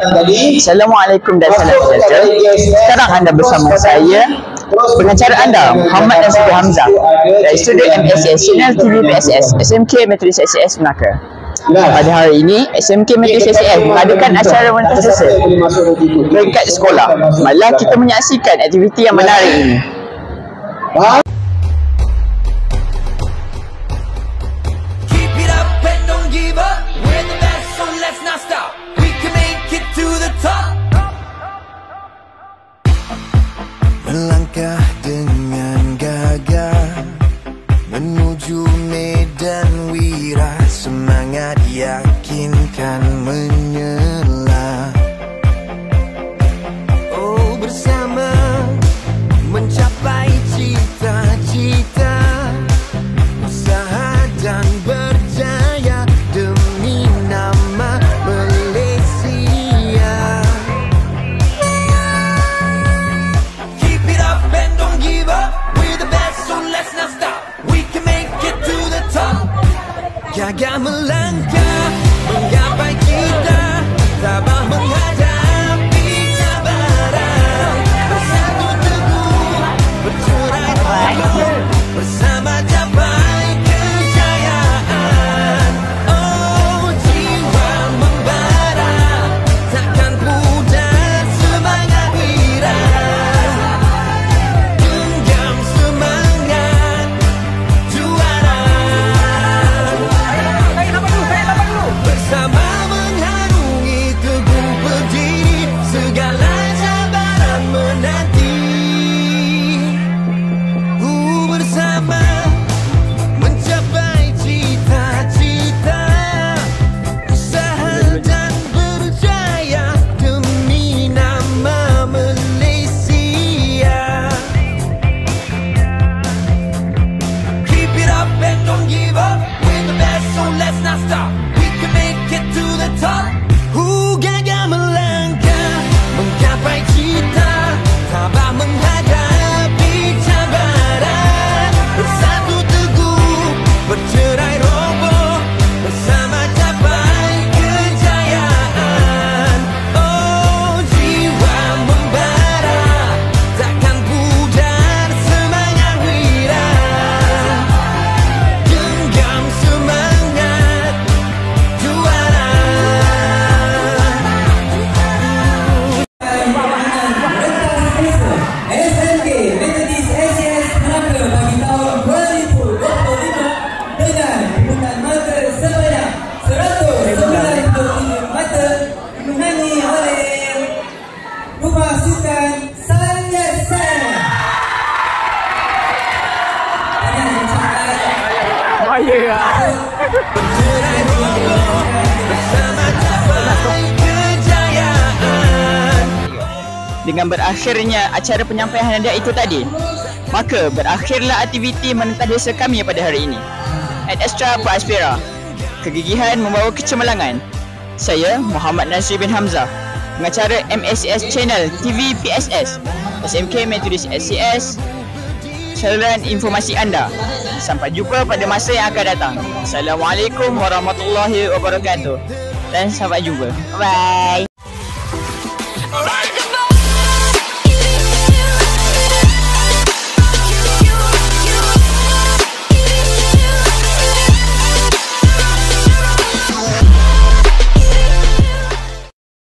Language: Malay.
Assalamualaikum dan salam sejahtera. Sekarang anda bersama saya, pengacara anda Muhammad Nasir bin Hamzah dari studio MSS Channel TV PSS SMK Metodis SCS Melaka. Pada hari ini, SMK Metodis SCS mengadakan acara mentas sosial dekat sekolah. Marilah kita menyaksikan aktiviti yang menarik ini. Melangkah dengan gagah menuju medan wira, semangat yakinkan menyela. Oh, bersama mencapai cita-cita, usaha dan berjaya demi nama Malaysia. Keep it up and don't give up, we're the best so let's not stop. We can make it to the top. Gagah melangkah menggapai cita, tabah menghadapi cabaran, bersatu teguh bercerai roboh, bersama capai kejayaan. Oh, jiwa membara, takkan pudar semangat wira, genggam semangat juara. Bersama mengharungi teguh berdiri, segala cabaran menanti. Bersama mencapai cita-cita, usaha dan berjaya demi nama Malaysia. Keep it up and don't give up, we're the best so let's not stop. We can make it to the top. Gagah melangkah menggapai cita, tabah menghadapi cabaran, bersatu teguh bercerai roboh, bersama capai kejayaan. Oh, jiwa membara, takkan pudar semangat wira, genggam semangat juara. SMK Metodis SCS Melaka bagi tahun 2025 dengan penggunaan mata sebanyak 193 mata dimenangi oleh Rumah Sukan Sanyasan. Bercerai roboh, bersama capai kejayaan. Dengan berakhirnya acara penyampaian hadiah itu tadi, maka berakhirlah aktiviti menentang desa kami pada hari ini. At Extra Prospera, kegigihan membawa kecemerlangan. Saya Muhammad Nasir bin Hamzah, pengacara MSS Channel TV PSS SMK Metodis SCS, saluran informasi anda. Sampai jumpa pada masa yang akan datang. Assalamualaikum warahmatullahi wabarakatuh dan sampai jumpa. Bye.